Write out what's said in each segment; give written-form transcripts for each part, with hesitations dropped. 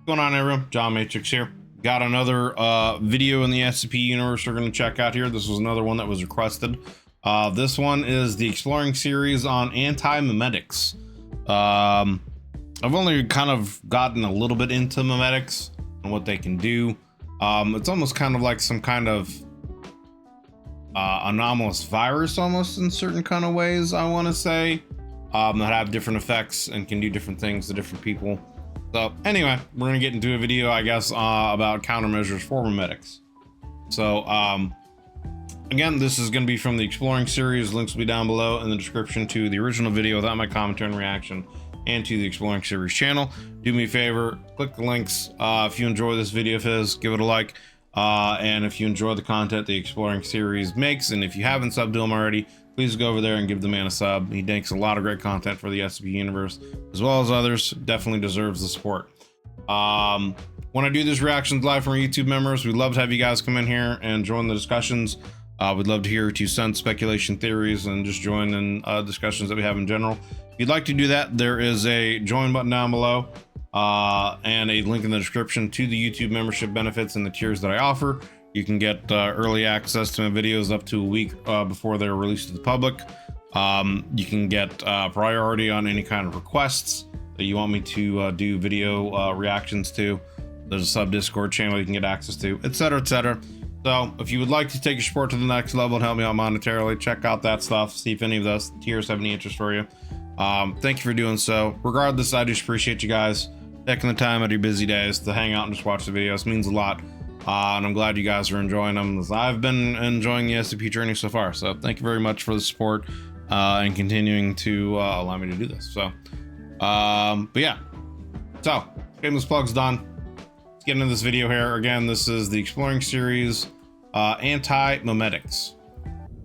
What's going on, everyone? John Matrix here. Got another video in the SCP universe we're going to check out here. This was another one that was requested. This one is the Exploring series on Antimemetics. I've only kind of gotten a little bit into memetics and what they can do. It's almost kind of like some kind of anomalous virus, almost in certain kind of ways, I want to say, that have different effects and can do different things to different people. So anyway, we're gonna get into a video, I guess, about countermeasures for memetics. So again, this is gonna be from the Exploring series. Links will be down below in the description to the original video without my commentary and reaction, and to the Exploring series channel. Do me a favor, click the links. If you enjoy this video of his, give it a like. And if you enjoy the content the Exploring series makes, and if you haven't subbed to him already, please go over there and give the man a sub. He makes a lot of great content for the SCP universe, as well as others. Definitely deserves the support. When I do these reactions live from our YouTube members, we'd love to have you guys come in here and join the discussions. We'd love to hear your 2 cents, speculation, theories, and just join in discussions that we have in general. If you'd like to do that, there is a join button down below, and a link in the description to the YouTube membership benefits and the tiers that I offer. You can get early access to my videos up to a week before they're released to the public. You can get priority on any kind of requests that you want me to do video reactions to. There's a sub Discord channel you can get access to, etc., etc. So if you would like to take your sport to the next level and help me out monetarily, check out that stuff. See if any of those tiers have any interest for you. Thank you for doing so. Regardless, I just appreciate you guys taking the time out of your busy days to hang out and just watch the videos. It means a lot. And I'm glad you guys are enjoying them, as I've been enjoying the SCP journey so far. So thank you very much for the support and continuing to allow me to do this. So, but yeah. So, shameless plugs done. Let's get into this video here. Again, this is the Exploring series, Antimemetics.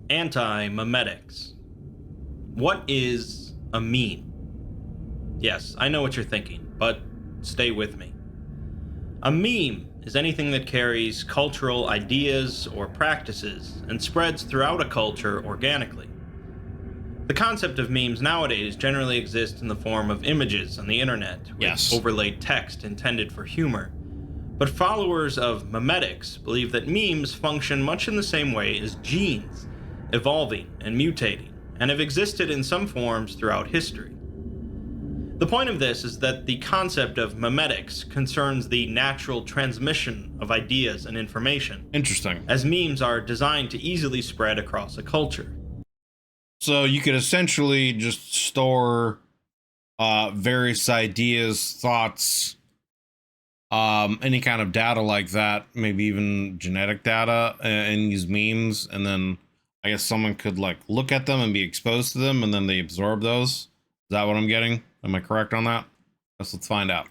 Antimemetics. What is a meme? Yes, I know what you're thinking, but stay with me. A meme is anything that carries cultural ideas or practices and spreads throughout a culture organically. The concept of memes nowadays generally exists in the form of images on the internet with overlaid text intended for humor. But followers of memetics believe that memes function much in the same way as genes, evolving and mutating, and have existed in some forms throughout history. The point of this is that the concept of memetics concerns the natural transmission of ideas and information. Interesting. As memes are designed to easily spread across a culture. So you could essentially just store various ideas, thoughts, any kind of data like that, maybe even genetic data, and use memes, and then I guess someone could like look at them and be exposed to them, and then they absorb those. Is that what I'm getting? Am I correct on that? Let's find out.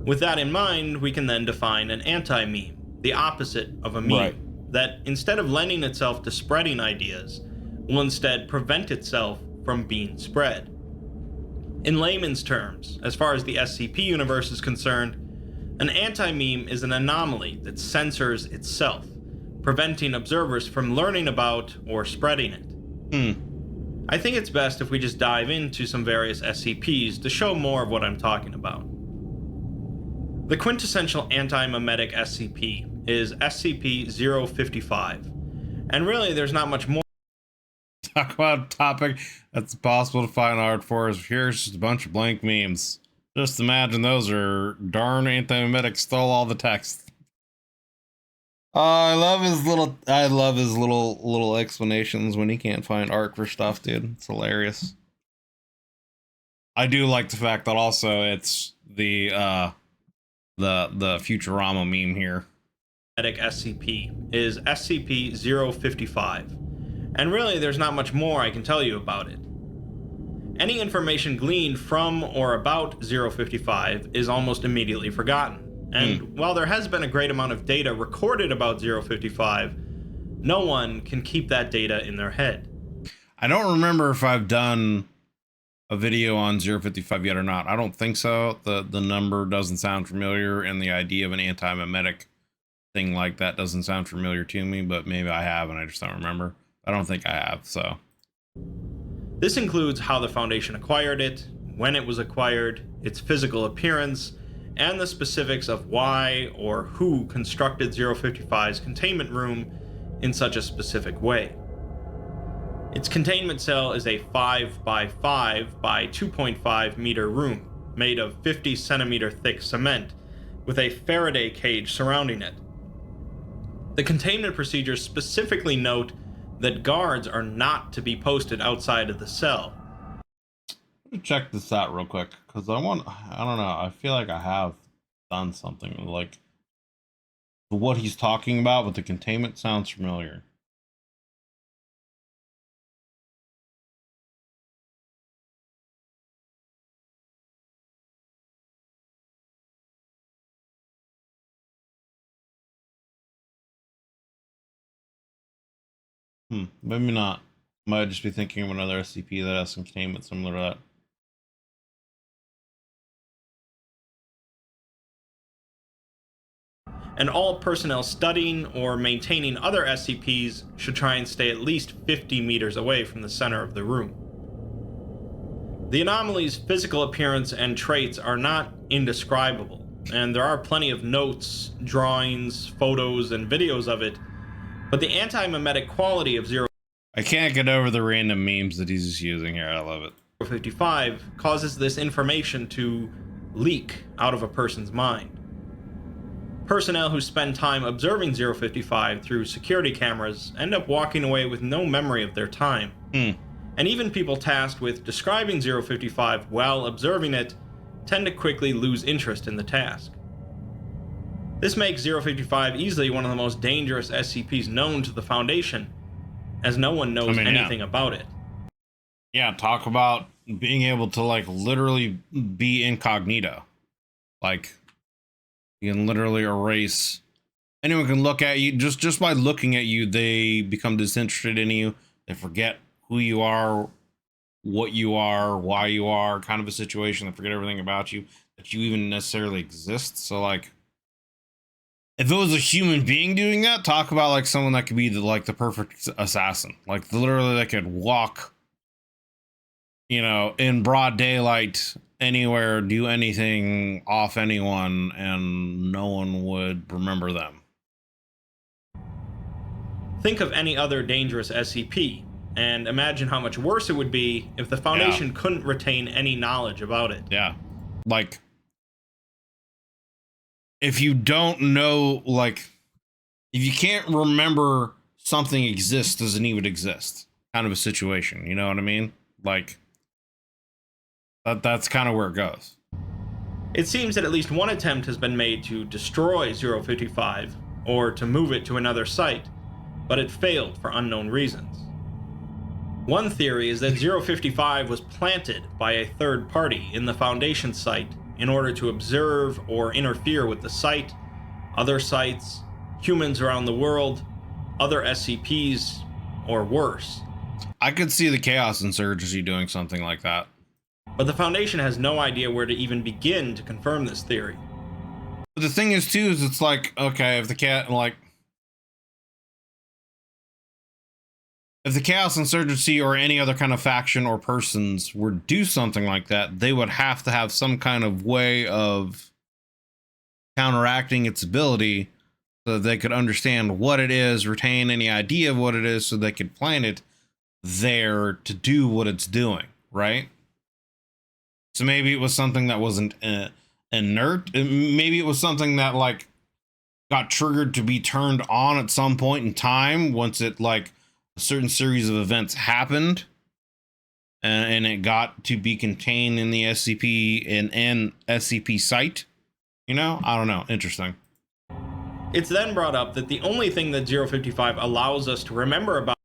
With that in mind, we can then define an anti-meme, the opposite of a meme, that instead of lending itself to spreading ideas, will instead prevent itself from being spread. In layman's terms, as far as the SCP universe is concerned, an anti-meme is an anomaly that censors itself, preventing observers from learning about or spreading it. I think it's best if we just dive into some various SCPs to show more of what I'm talking about. The quintessential anti-memetic SCP is SCP-055, and really there's not much more. Talk about a topic that's impossible to find art for. Here's just a bunch of blank memes. Just imagine those are darn anti-memetic stole all the text. I love his little explanations when he can't find art for stuff, dude. It's hilarious. I do like the fact that also it's the Futurama meme here. SCP is SCP-055, and really there's not much more I can tell you about it. Any information gleaned from or about 055 is almost immediately forgotten. And while there has been a great amount of data recorded about 055, no one can keep that data in their head. I don't remember if I've done a video on 055 yet or not. I don't think so. The number doesn't sound familiar, and the idea of an anti-memetic thing like that doesn't sound familiar to me, but maybe I have and I just don't remember. I don't think I have, so. This includes how the Foundation acquired it, when it was acquired, its physical appearance, and the specifics of why or who constructed 055's containment room in such a specific way. Its containment cell is a 5 by 5 by 2.5 meter room made of 50 centimeter thick cement with a Faraday cage surrounding it. The containment procedures specifically note that guards are not to be posted outside of the cell. Let me check this out real quick, because I don't know, I feel like I have done something like what he's talking about with the containment sounds familiar. Maybe not. Might just be thinking of another SCP that has some containment similar to that. And all personnel studying or maintaining other SCPs should try and stay at least 50 meters away from the center of the room. The anomaly's physical appearance and traits are not indescribable, and there are plenty of notes, drawings, photos, and videos of it, but the anti-memetic quality of I can't get over the random memes that he's just using here. I love it. 055 causes this information to leak out of a person's mind. Personnel who spend time observing 055 through security cameras end up walking away with no memory of their time. And even people tasked with describing 055 while observing it tend to quickly lose interest in the task. This makes 055 easily one of the most dangerous SCPs known to the Foundation, as no one knows anything about it. Yeah, talk about being able to like literally be incognito. Like you can literally erase. Anyone can look at you just by looking at you. They become disinterested in you. They forget who you are, what you are, why you are, kind of a situation. They forget everything about you, that you even necessarily exist. So like, if it was a human being doing that, talk about like someone that could be the perfect assassin. Like literally they could walk, you know, in broad daylight anywhere, do anything off anyone, and no one would remember them. Think of any other dangerous SCP, and imagine how much worse it would be if the Foundation couldn't retain any knowledge about it. Yeah. Like, if you don't know, like, if you can't remember something exists, doesn't even exist, kind of a situation. You know what I mean? Like, that's kind of where it goes. It seems that at least one attempt has been made to destroy 055 or to move it to another site, but it failed for unknown reasons. One theory is that 055 was planted by a third party in the Foundation site in order to observe or interfere with the site, other sites, humans around the world, other SCPs, or worse. I could see the Chaos Insurgency doing something like that. But the Foundation has no idea where to even begin to confirm this theory. But the thing is, too, is it's like, okay, if the Chaos Insurgency or any other kind of faction or persons were to do something like that, they would have to have some kind of way of counteracting its ability so that they could understand what it is, retain any idea of what it is, so they could plant it there to do what it's doing, right? So maybe it was something that wasn't inert. Maybe it was something that like got triggered to be turned on at some point in time once it like a certain series of events happened, and it got to be contained in the SCP and SCP site. You know, I don't know. Interesting. It's then brought up that the only thing that 055 allows us to remember about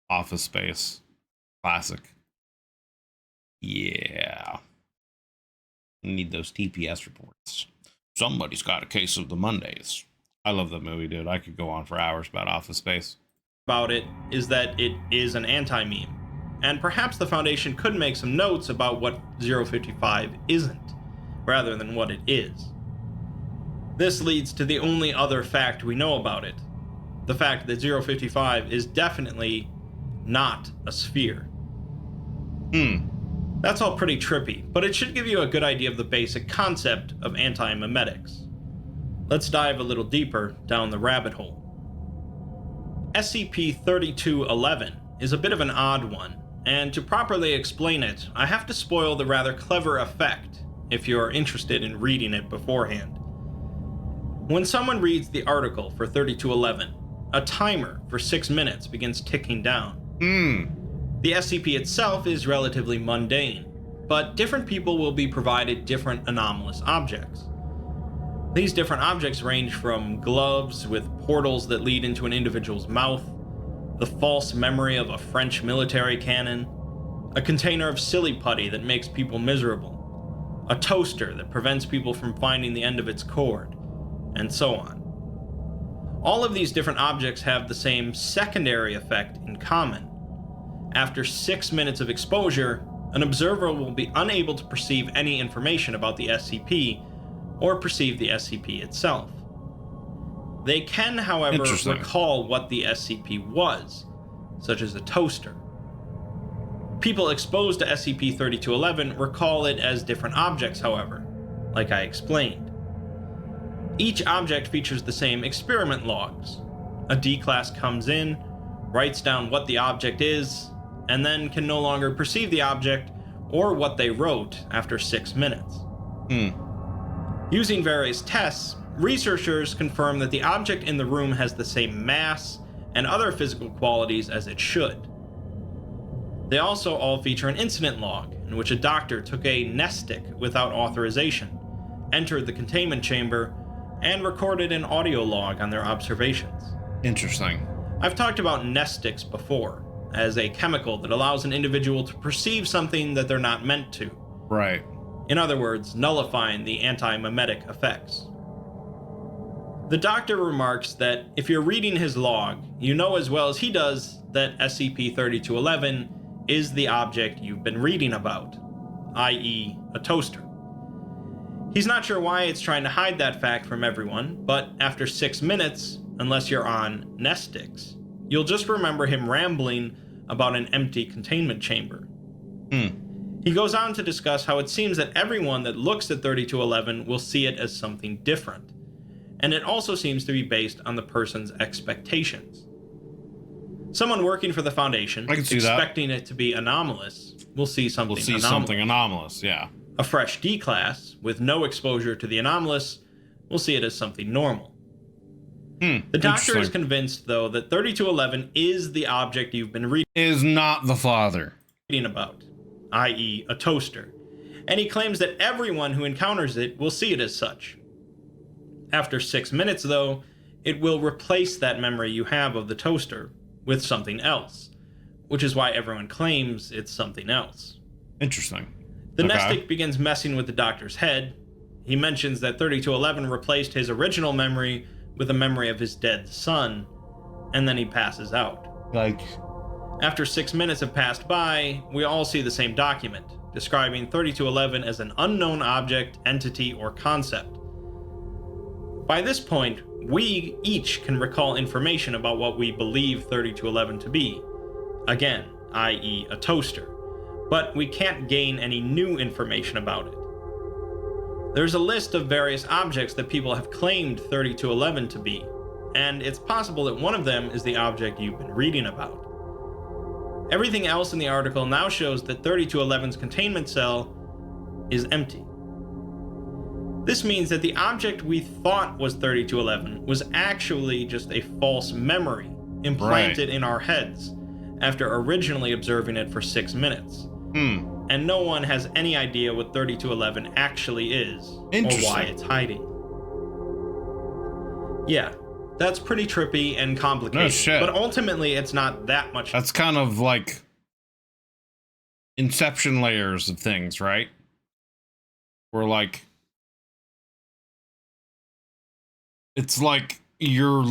Office Space. Classic. Yeah. Need those TPS reports. Somebody's got a case of the Mondays. I love that movie, dude. I could go on for hours about Office Space. About it is that it is an anti-meme, and perhaps the Foundation could make some notes about what 055 isn't, rather than what it is. This leads to the only other fact we know about it, the fact that 055 is definitely not a sphere. That's all pretty trippy, but it should give you a good idea of the basic concept of antimemetics. Let's dive a little deeper down the rabbit hole. SCP-3211 is a bit of an odd one, and to properly explain it, I have to spoil the rather clever effect if you're interested in reading it beforehand. When someone reads the article for 3211, a timer for 6 minutes begins ticking down. The SCP itself is relatively mundane, but different people will be provided different anomalous objects. These different objects range from gloves with portals that lead into an individual's mouth, the false memory of a French military cannon, a container of silly putty that makes people miserable, a toaster that prevents people from finding the end of its cord, and so on. All of these different objects have the same secondary effect in common. After 6 minutes of exposure, an observer will be unable to perceive any information about the SCP or perceive the SCP itself. They can, however, recall what the SCP was, such as a toaster. People exposed to SCP-3211 recall it as different objects, however, like I explained. Each object features the same experiment logs. A D-class comes in, writes down what the object is, and then can no longer perceive the object or what they wrote after 6 minutes. Using various tests, researchers confirm that the object in the room has the same mass and other physical qualities as it should. They also all feature an incident log in which a doctor took a nest stick without authorization, entered the containment chamber, and recorded an audio log on their observations. Interesting. I've talked about nest sticks before, as a chemical that allows an individual to perceive something that they're not meant to. Right. In other words, nullifying the antimemetic effects. The doctor remarks that if you're reading his log, you know as well as he does that SCP-3211 is the object you've been reading about, i.e. a toaster. He's not sure why it's trying to hide that fact from everyone, but after 6 minutes, unless you're on nest sticks, you'll just remember him rambling about an empty containment chamber. He goes on to discuss how it seems that everyone that looks at 3211 will see it as something different, and it also seems to be based on the person's expectations. Someone working for the Foundation, expecting it to be anomalous, will see something anomalous. Yeah. A fresh D-class, with no exposure to the anomalous, will see it as something normal. The doctor is convinced, though, that 3211 is the object you've been reading. Is not the father. About, i.e. a toaster, and he claims that everyone who encounters it will see it as such. After 6 minutes, though, it will replace that memory you have of the toaster with something else, which is why everyone claims it's something else. Interesting. The nestic begins messing with the doctor's head. He mentions that 3211 replaced his original memory with a memory of his dead son, and then he passes out. After 6 minutes have passed by, we all see the same document, describing 3211 as an unknown object, entity, or concept. By this point, we each can recall information about what we believe 3211 to be, again, i.e. a toaster, but we can't gain any new information about it. There's a list of various objects that people have claimed 3211 to be, and it's possible that one of them is the object you've been reading about. Everything else in the article now shows that 3211's containment cell is empty. This means that the object we thought was 3211 was actually just a false memory implanted in our heads after originally observing it for 6 minutes. And no one has any idea what 3211 actually is or why it's hiding. Yeah, that's pretty trippy and complicated. No shit. But ultimately, it's not that much. That's kind of like Inception layers of things, right? Where like, it's like you're...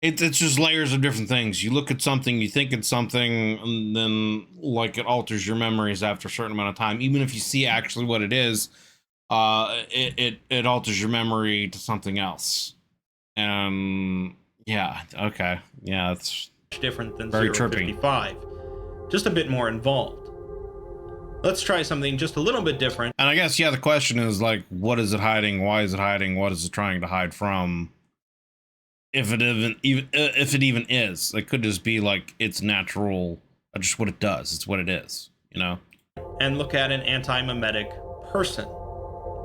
It's just layers of different things. You look at something, you think it's something, and then like it alters your memories after a certain amount of time. Even if you see actually what it is, it alters your memory to something else. Yeah, okay. Yeah, it's different than very 055. Just a bit more involved. Let's try something just a little bit different. And I guess, yeah, the question is like, what is it hiding? Why is it hiding? What is it trying to hide from? If it even is, it could just be like its natural, just what it does. It's what it is, you know? And look at an anti-memetic person,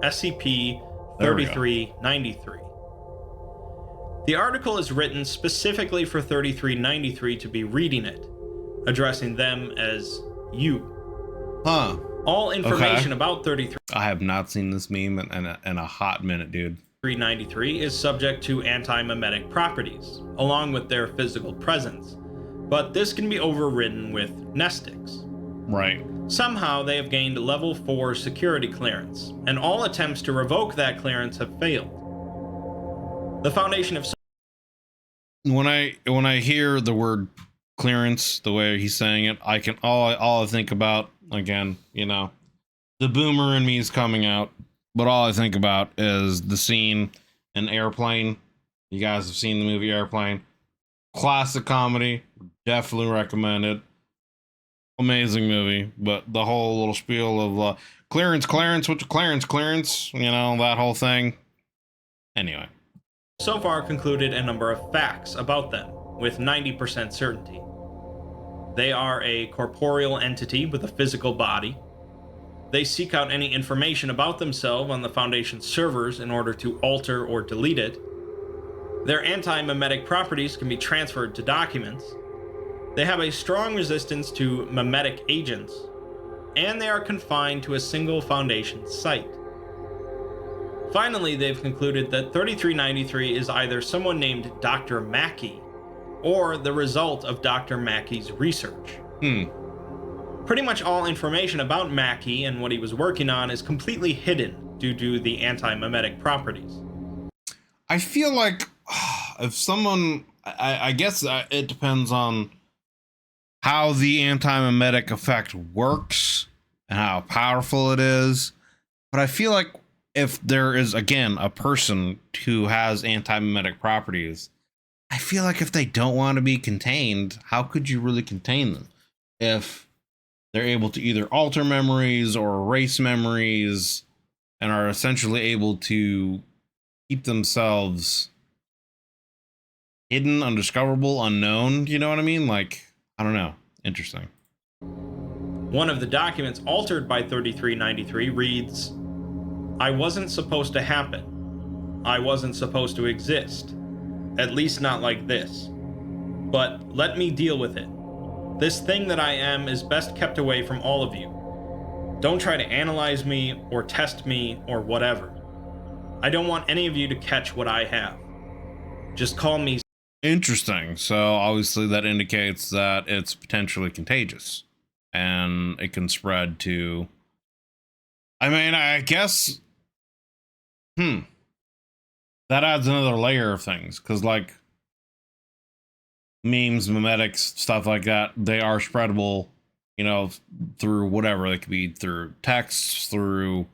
SCP-3393. The article is written specifically for 3393 to be reading it, addressing them as you. Huh. All information about 3393 I have not seen this meme in a hot minute, dude. 393 is subject to anti-memetic properties, along with their physical presence, but this can be overridden with nestics. Right. Somehow they have gained level 4 security clearance, and all attempts to revoke that clearance have failed. The Foundation of... When I hear the word clearance, the way he's saying it, all I think about, again, you know, the boomer in me is coming out. But all I think about is the scene in Airplane. You guys have seen the movie Airplane. Classic comedy. Definitely recommend it. Amazing movie. But the whole little spiel of clearance, what's your clearance? You know, that whole thing. Anyway. So far concluded a number of facts about them, with 90% certainty. They are a corporeal entity with a physical body. They seek out any information about themselves on the Foundation's servers in order to alter or delete it. Their anti-memetic properties can be transferred to documents. They have a strong resistance to memetic agents, and they are confined to a single Foundation site. Finally, they've concluded that 3393 is either someone named Dr. Mackey, or the result of Dr. Mackey's research. Pretty much all information about Mackey and what he was working on is completely hidden due to the anti-memetic properties. I feel like if someone, I guess it depends on how the anti-memetic effect works and how powerful it is. But I feel like if there is, again, a person who has anti-memetic properties, I feel like if they don't want to be contained, how could you really contain them? If they're able to either alter memories or erase memories and are essentially able to keep themselves hidden, undiscoverable, unknown. You know what I mean? Like, I don't know. Interesting. One of the documents altered by 3393 reads, "I wasn't supposed to happen. I wasn't supposed to exist. At least not like this. But let me deal with it. This thing that I am is best kept away from all of you. Don't try to analyze me or test me or whatever. I don't want any of you to catch what I have. Just call me..." Interesting. So obviously that indicates that it's potentially contagious and it can spread to, I mean, I guess, that adds another layer of things, because like memes, memetics, stuff like that, they are spreadable, you know, through whatever. They could be through texts, through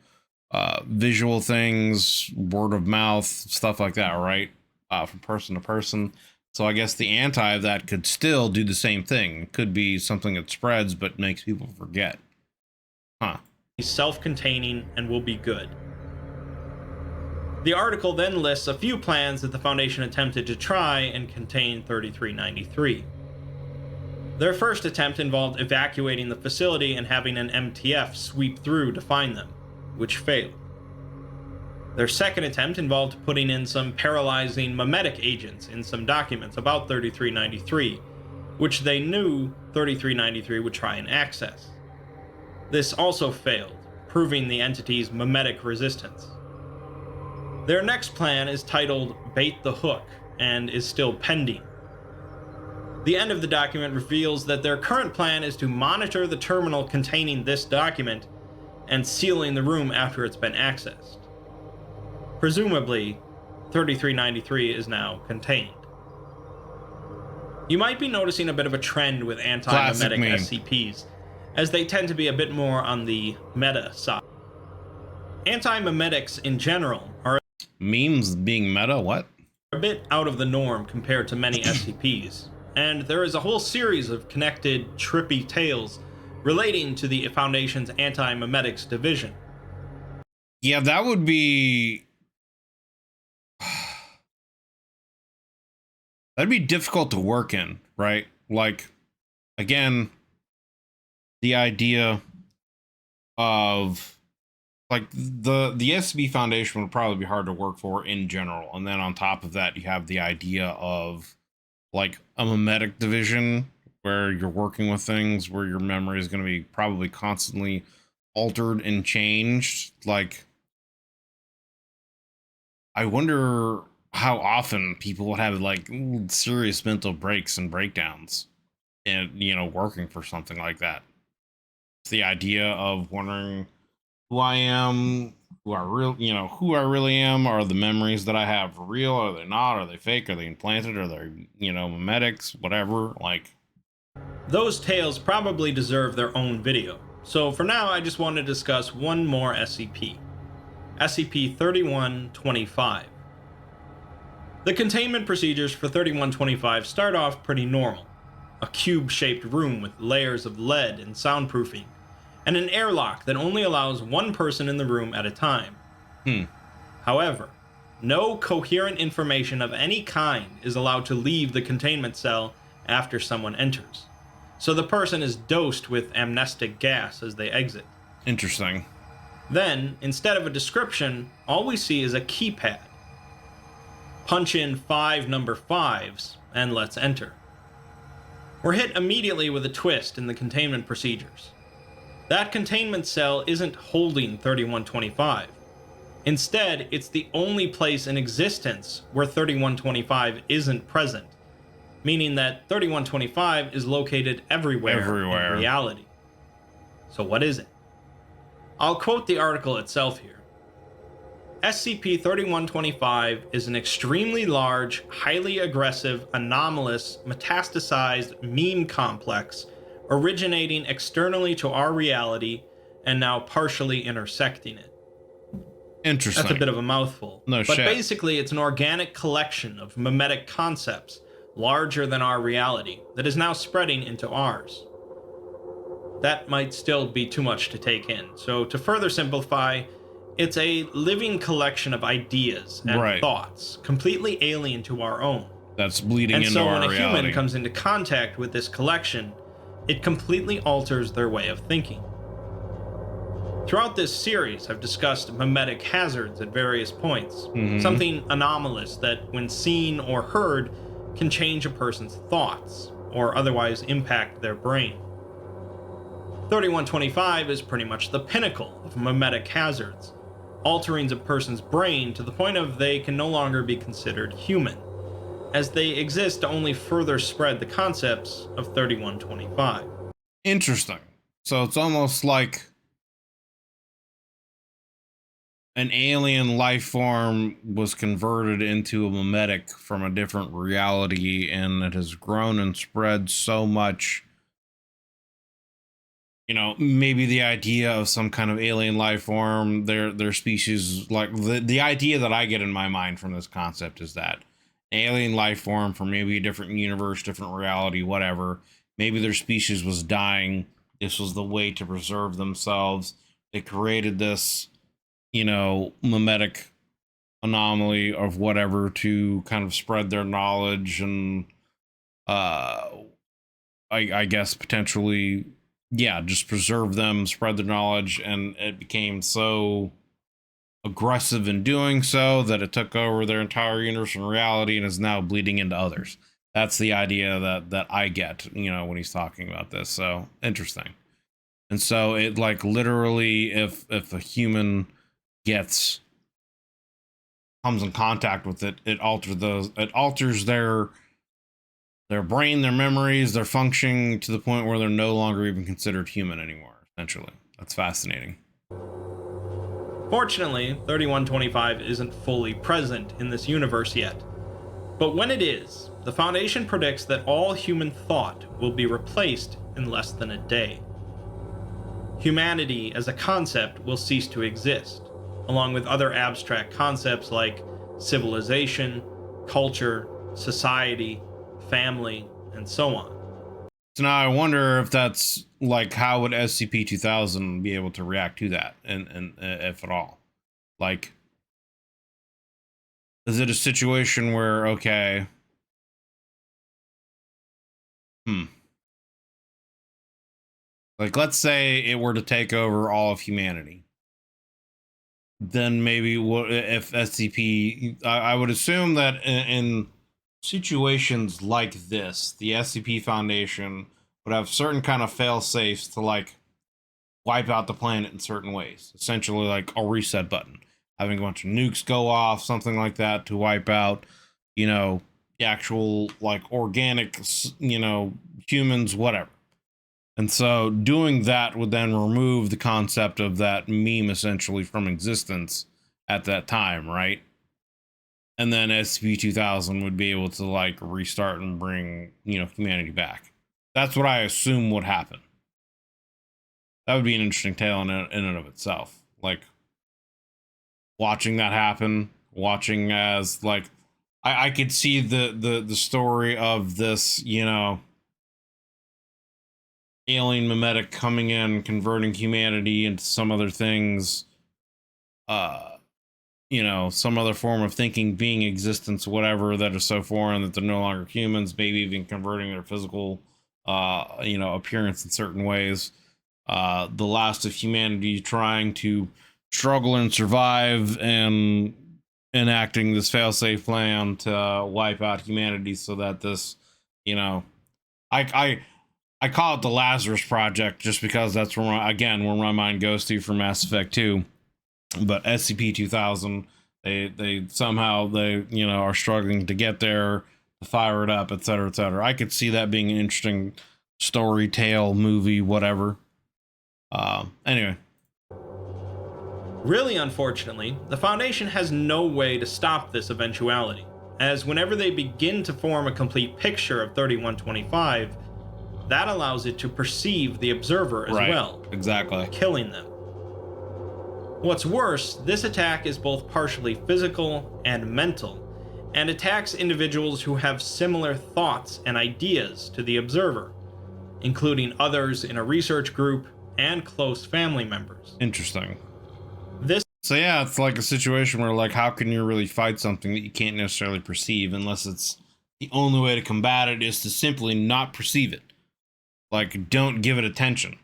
visual things, word of mouth, stuff like that, right? From person to person. So I guess the anti of that could still do the same thing. It could be something that spreads but makes people forget. He's self-containing and will be good. The article then lists a few plans that the Foundation attempted to try and contain 3393. Their first attempt involved evacuating the facility and having an MTF sweep through to find them, which failed. Their second attempt involved putting in some paralyzing memetic agents in some documents about 3393, which they knew 3393 would try and access. This also failed, proving the entity's memetic resistance. Their next plan is titled Bait the Hook and is still pending. The end of the document reveals that their current plan is to monitor the terminal containing this document and sealing the room after it's been accessed. Presumably, 3393 is now contained. You might be noticing a bit of a trend with anti-memetic SCPs, as they tend to be a bit more on the meta side. Anti-memetics in general are memes being meta, what? A bit out of the norm compared to many SCPs, and there is a whole series of connected, trippy tales relating to the Foundation's Antimemetics division. Yeah, that would be... That'd be difficult to work in, right? Like, again, the idea of like the SCP Foundation would probably be hard to work for in general. And then on top of that, you have the idea of like a memetic division where you're working with things where your memory is going to be probably constantly altered and changed. Like, I wonder how often people would have like serious mental breaks and breakdowns and, you know, working for something like that. The idea of wondering who I am, who I real, you know, who I really am. Are the memories that I have real? Are they not? Are they fake? Are they implanted? Are they, you know, memetics? Whatever. Like, Those tales probably deserve their own video, so for now I just want to discuss one more SCP. SCP-3125. The containment procedures for 3125 start off pretty normal. A cube-shaped room with layers of lead and soundproofing, and an airlock that only allows one person in the room at a time. However, no coherent information of any kind is allowed to leave the containment cell after someone enters, so the person is dosed with amnestic gas as they exit. interesting. Then, instead of a description, all we see is a keypad. Punch in 5 number 5s, and let's enter. We're hit immediately with a twist in the containment procedures. That containment cell isn't holding 3125. Instead, it's the only place in existence where 3125 isn't present, meaning that 3125 is located everywhere in reality. So what is it? I'll quote the article itself here. SCP-3125 is an extremely large, highly aggressive, anomalous, metastasized meme complex originating externally to our reality and now partially intersecting it. Interesting. That's a bit of a mouthful. No but shit. Basically, it's an organic collection of memetic concepts larger than our reality that is now spreading into ours. That might still be too much to take in, so to further simplify, it's a living collection of ideas and thoughts, completely alien to our own. That's bleeding into our reality. And so when a human comes into contact with this collection, it completely alters their way of thinking. Throughout this series, I've discussed memetic hazards at various points, something anomalous that, when seen or heard, can change a person's thoughts, or otherwise impact their brain. 3125 is pretty much the pinnacle of memetic hazards, altering a person's brain to the point of they can no longer be considered human, as they exist to only further spread the concepts of 3125. Interesting. So it's almost like an alien life form was converted into a memetic from a different reality, and it has grown and spread so much. You know, maybe the idea of some kind of alien life form, their species, like the idea that I get in my mind from this concept is that alien life form from maybe a different universe, different reality, whatever. Maybe their species was dying. This was the way to preserve themselves. They created this, you know, memetic anomaly of whatever to kind of spread their knowledge and, I guess potentially, yeah, just preserve them, spread their knowledge, and it became so aggressive in doing so that it took over their entire universe and reality and is now bleeding into others. That's the idea that I get, you know, when he's talking about this. So interesting. And so it, like, literally, if a human comes in contact with it, it alters their brain, their memories, their functioning to the point where they're no longer even considered human anymore, essentially. That's fascinating. Fortunately, 3125 isn't fully present in this universe yet. But when it is, the Foundation predicts that all human thought will be replaced in less than a day. Humanity as a concept will cease to exist, along with other abstract concepts like civilization, culture, society, family, and so on. So now I wonder if that's like, how would SCP-2000 be able to react to that, and if at all? Like, is it a situation where, okay, like, let's say it were to take over all of humanity, then maybe what if SCP? I would assume that in situations like this, the SCP Foundation would have certain kind of fail safes to like wipe out the planet in certain ways. Essentially, like a reset button, having a bunch of nukes go off, something like that, to wipe out, the actual like organic, humans, whatever. And so doing that would then remove the concept of that meme essentially from existence at that time, right? And then SCP-2000 would be able to like restart and bring, humanity back. That's what I assume would happen. That would be an interesting tale in and of itself. Like, watching that happen, watching as like I could see the story of this, alien memetic coming in, converting humanity into some other things, some other form of thinking, being, existence, whatever, that is so foreign that they're no longer humans, maybe even converting their physical appearance in certain ways. The last of humanity trying to struggle and survive, and enacting this failsafe plan to wipe out humanity so that this, I call it the Lazarus Project just because that's where my mind goes to for Mass Effect 2. But SCP-2000, they somehow are struggling to get there, to fire it up, etc., etc. I could see that being an interesting story, tale, movie, whatever. Anyway. Really unfortunately, the Foundation has no way to stop this eventuality, as whenever they begin to form a complete picture of 3125, that allows it to perceive the observer as well. Exactly. Killing them. What's worse, this attack is both partially physical and mental, and attacks individuals who have similar thoughts and ideas to the observer, including others in a research group and close family members. Interesting. So yeah, it's like a situation where, like, how can you really fight something that you can't necessarily perceive, unless it's the only way to combat it is to simply not perceive it. Like, don't give it attention.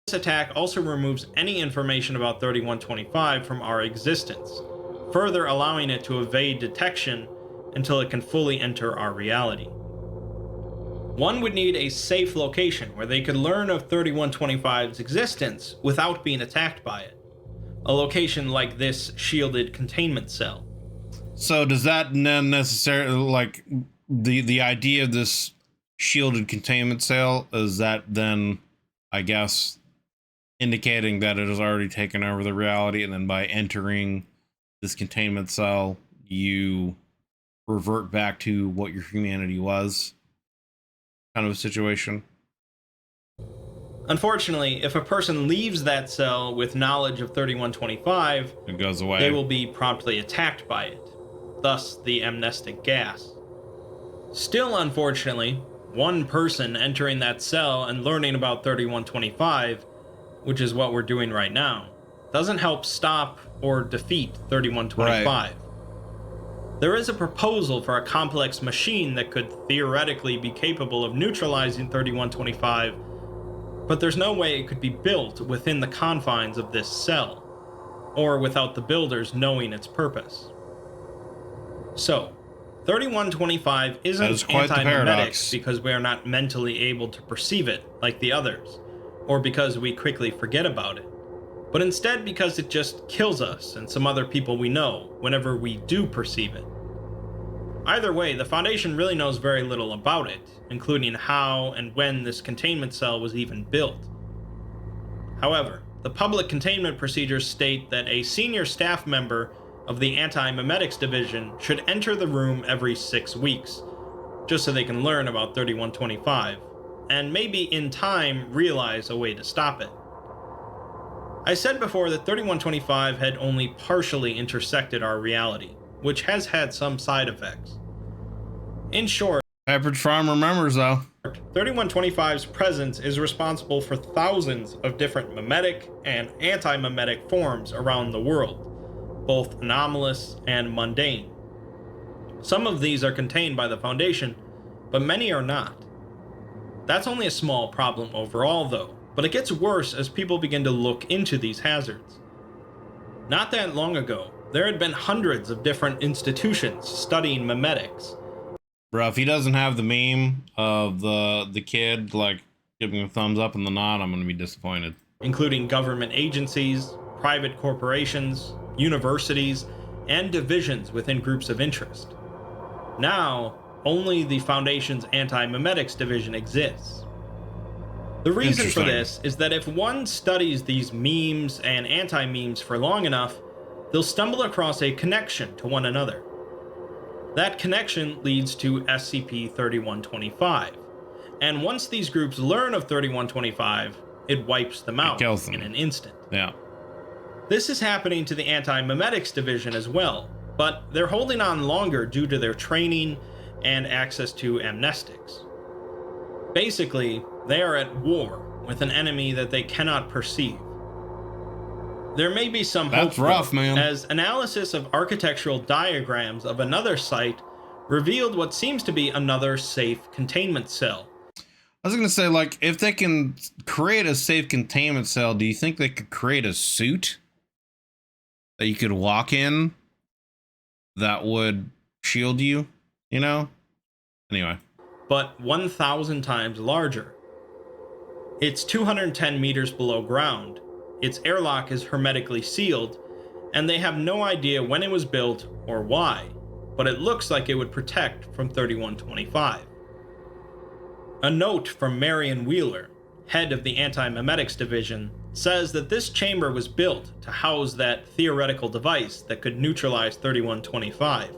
This attack also removes any information about 3125 from our existence, further allowing it to evade detection until it can fully enter our reality. One would need a safe location where they could learn of 3125's existence without being attacked by it. A location like this shielded containment cell. So does that necessarily, like, the idea of this shielded containment cell, is that then, I guess, indicating that it has already taken over the reality, and then by entering this containment cell, you revert back to what your humanity was, kind of a situation? Unfortunately, if a person leaves that cell with knowledge of 3125, it goes away. They will be promptly attacked by it, thus the amnestic gas. Still, unfortunately, one person entering that cell and learning about 3125, which is what we're doing right now, doesn't help stop or defeat 3125. Right. There is a proposal for a complex machine that could theoretically be capable of neutralizing 3125, but there's no way it could be built within the confines of this cell, or without the builders knowing its purpose. So, 3125 isn't antimemetics because we are not mentally able to perceive it like the others, or because we quickly forget about it, but instead because it just kills us and some other people we know whenever we do perceive it. Either way, the Foundation really knows very little about it, including how and when this containment cell was even built. However, the public containment procedures state that a senior staff member of the Antimemetics Division should enter the room every 6 weeks, just so they can learn about 3125, and maybe in time realize a way to stop it. I said before that 3125 had only partially intersected our reality, which has had some side effects. In short, Pepperidge Farm remembers, though. 3125's presence is responsible for thousands of different memetic and anti-memetic forms around the world, both anomalous and mundane. Some of these are contained by the Foundation, but many are not. That's only a small problem overall, though, but it gets worse as people begin to look into these hazards. Not that long ago, there had been hundreds of different institutions studying memetics. Bro, if he doesn't have the meme of the kid like giving a thumbs up and the nod, I'm gonna be disappointed. Including government agencies, private corporations, universities, and divisions within groups of interest. Now, only the Foundation's Antimemetics division exists. The reason for this is that if one studies these memes and anti-memes for long enough, they'll stumble across a connection to one another. That connection leads to SCP-3125, and once these groups learn of 3125, it wipes them out in an instant. Yeah. This is happening to the Antimemetics division as well, but they're holding on longer due to their training and access to amnestics. Basically, they are at war with an enemy that they cannot perceive. There may be some hope. That's rough, man. As analysis of architectural diagrams of another site revealed what seems to be another safe containment cell. I was gonna say, like, if they can create a safe containment cell, do you think they could create a suit that you could walk in that would shield you, you know? Anyway. But 1,000 times larger. It's 210 meters below ground. Its airlock is hermetically sealed, and they have no idea when it was built or why, but it looks like it would protect from 3125. A note from Marion Wheeler, head of the Antimemetics division, says that this chamber was built to house that theoretical device that could neutralize 3125.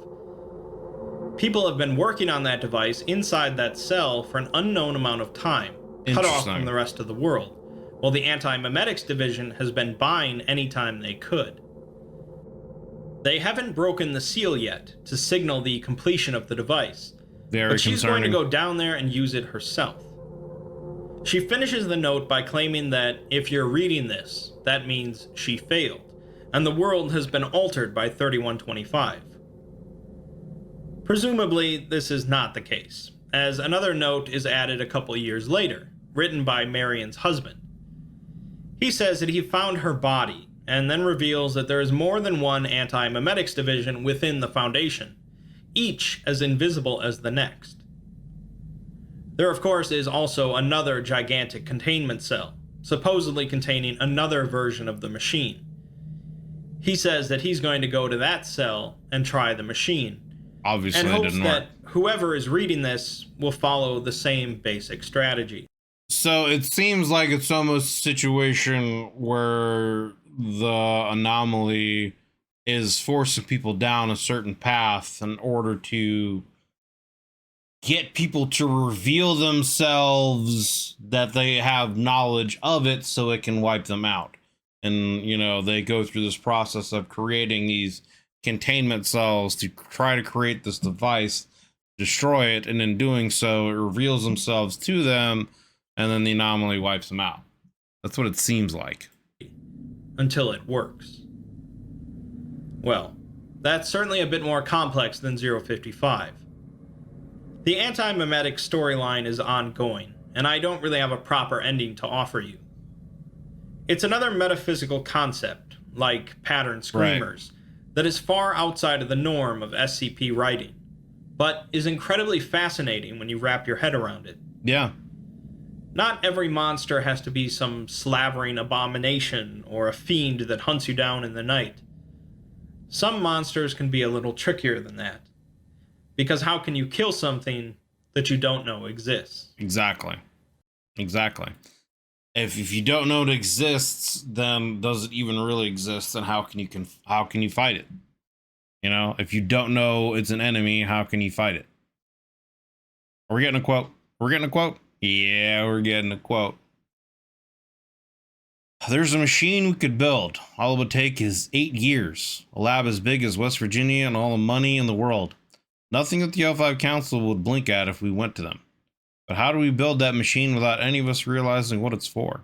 People have been working on that device inside that cell for an unknown amount of time, cut off from the rest of the world, while the Antimemetics division has been buying anytime they could. They haven't broken the seal yet to signal the completion of the device, but she's going to go down there and use it herself. She finishes the note by claiming that if you're reading this, that means she failed, and the world has been altered by 3125. Presumably, this is not the case, as another note is added a couple years later, written by Marion's husband. He says that he found her body, and then reveals that there is more than one Antimemetics division within the Foundation, each as invisible as the next. There, of course, is also another gigantic containment cell, supposedly containing another version of the machine. He says that he's going to go to that cell and try the machine, obviously, and hopes that whoever is reading this will follow the same basic strategy. So it seems like it's almost a situation where the anomaly is forcing people down a certain path in order to get people to reveal themselves that they have knowledge of it so it can wipe them out. And, you know, they go through this process of creating these containment cells to try to create this device, destroy it, and in doing so, it reveals themselves to them, and then the anomaly wipes them out. That's what it seems like. Until it works. Well, that's certainly a bit more complex than 055. The Antimemetic storyline is ongoing, and I don't really have a proper ending to offer you. It's another metaphysical concept, like pattern screamers, that is far outside of the norm of SCP writing, but is incredibly fascinating when you wrap your head around it. Yeah. Not every monster has to be some slavering abomination or a fiend that hunts you down in the night. Some monsters can be a little trickier than that, because how can you kill something that you don't know exists? Exactly. If you don't know it exists, then does it even really exist? And how can you fight it? You know, if you don't know it's an enemy, how can you fight it? Are we getting a quote? Yeah, we're getting a quote. There's a machine we could build. All it would take is 8 years. A lab as big as West Virginia and all the money in the world. Nothing that the L5 Council would blink at if we went to them. But how do we build that machine without any of us realizing what it's for?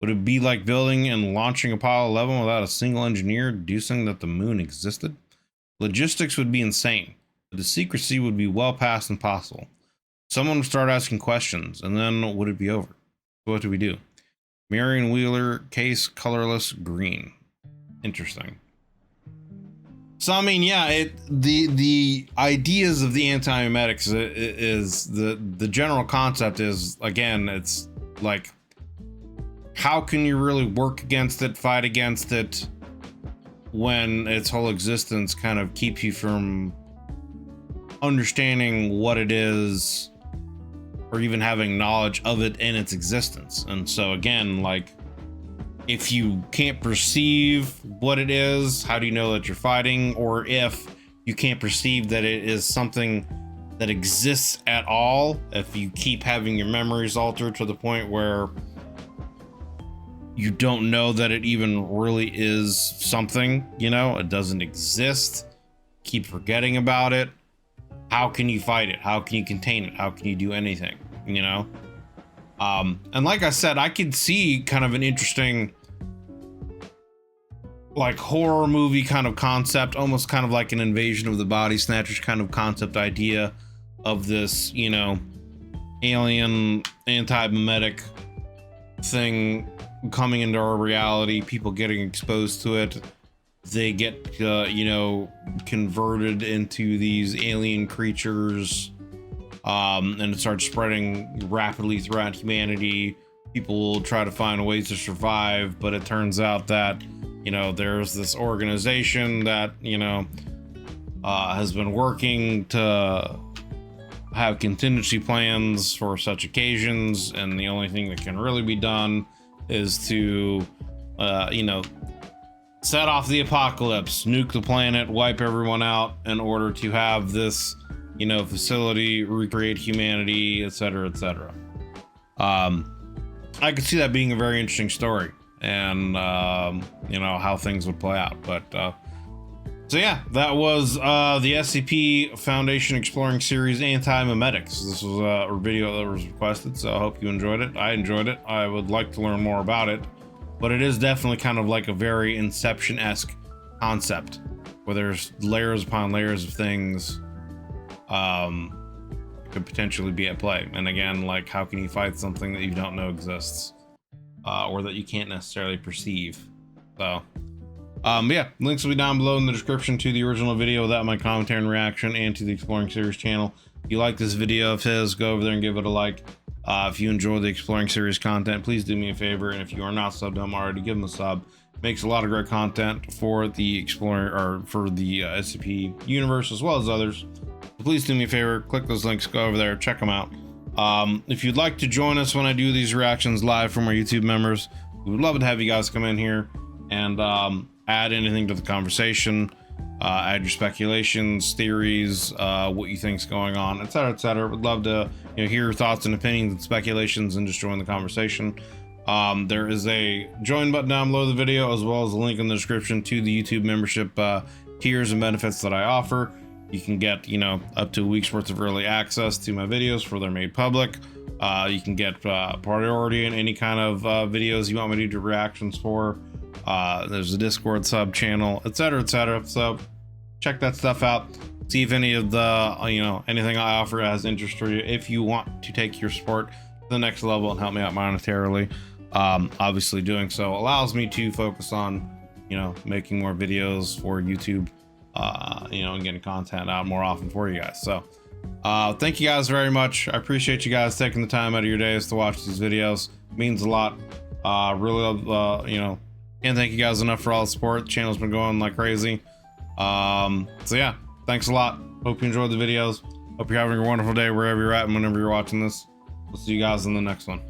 Would it be like building and launching Apollo 11 without a single engineer deducing that the moon existed? Logistics would be insane, but the secrecy would be well past impossible. Someone would start asking questions, and then would it be over? So what do we do? Marion Wheeler, case colorless green. Interesting. So I mean, yeah, the ideas of the antimemetics is the general concept is, again, it's like, how can you really work against it, fight against it, when its whole existence kind of keeps you from understanding what it is, or even having knowledge of it in its existence. And so again, like, if you can't perceive what it is, how do you know that you're fighting? Or if you can't perceive that it is something that exists at all, if you keep having your memories altered to the point where you don't know that it even really is something, you know, it doesn't exist, keep forgetting about it, how can you fight it? How can you contain it? How can you do anything, you know? And like I said, I could see kind of an interesting, like, horror movie kind of concept, almost kind of like an Invasion of the Body Snatchers kind of concept idea of this, you know, alien anti-memetic thing coming into our reality, people getting exposed to it, they get you know, converted into these alien creatures, and it starts spreading rapidly throughout humanity. People try to find ways to survive, but it turns out that, you know, there's this organization that, you know, has been working to have contingency plans for such occasions, and the only thing that can really be done is to, you know, set off the apocalypse, nuke the planet, wipe everyone out in order to have this, you know, facility recreate humanity, etc., etc. I could see that being a very interesting story, and you know, how things would play out. But so yeah, that was the SCP Foundation Exploring Series Antimemetics. This was a video that was requested, so I hope you enjoyed it. I enjoyed it. I would like to learn more about it, but it is definitely kind of like a very Inception-esque concept, where there's layers upon layers of things could potentially be at play. And again, like, how can you fight something that you don't know exists, or that you can't necessarily perceive? So yeah, links will be down below in the description to the original video without my commentary and reaction, and to the Exploring Series channel. If you like this video of his, go over there and give it a like. If you enjoy the Exploring Series content, please do me a favor, and if you are not subbed to him already, give him a sub. Makes a lot of great content for the Exploring, or for the SCP universe, as well as others. So please do me a favor, click those links, go over there, check them out. If you'd like to join us when I do these reactions live from our YouTube members, we would love to have you guys come in here and add anything to the conversation, add your speculations, theories, what you think's going on, etc., etc. Would love to, you know, hear your thoughts and opinions and speculations, and just join the conversation. There is a join button down below the video, as well as a link in the description to the YouTube membership tiers and benefits that I offer. You can get, you know, up to a week's worth of early access to my videos before they're made public. You can get priority in any kind of videos you want me to do reactions for. There's a Discord sub channel, etc., etc. So check that stuff out. See if any of the, you know, anything I offer has interest for you. If you want to take your support to the next level and help me out monetarily, obviously doing so allows me to focus on, you know, making more videos for YouTube, you know, and getting content out more often for you guys. So thank you guys very much. I appreciate you guys taking the time out of your days to watch these videos. It means a lot. Really love, you know, can't thank you guys enough for all the support. The channel's been going like crazy. So yeah, thanks a lot. Hope you enjoyed the videos. Hope you're having a wonderful day wherever you're at and whenever you're watching this. We'll see you guys in the next one.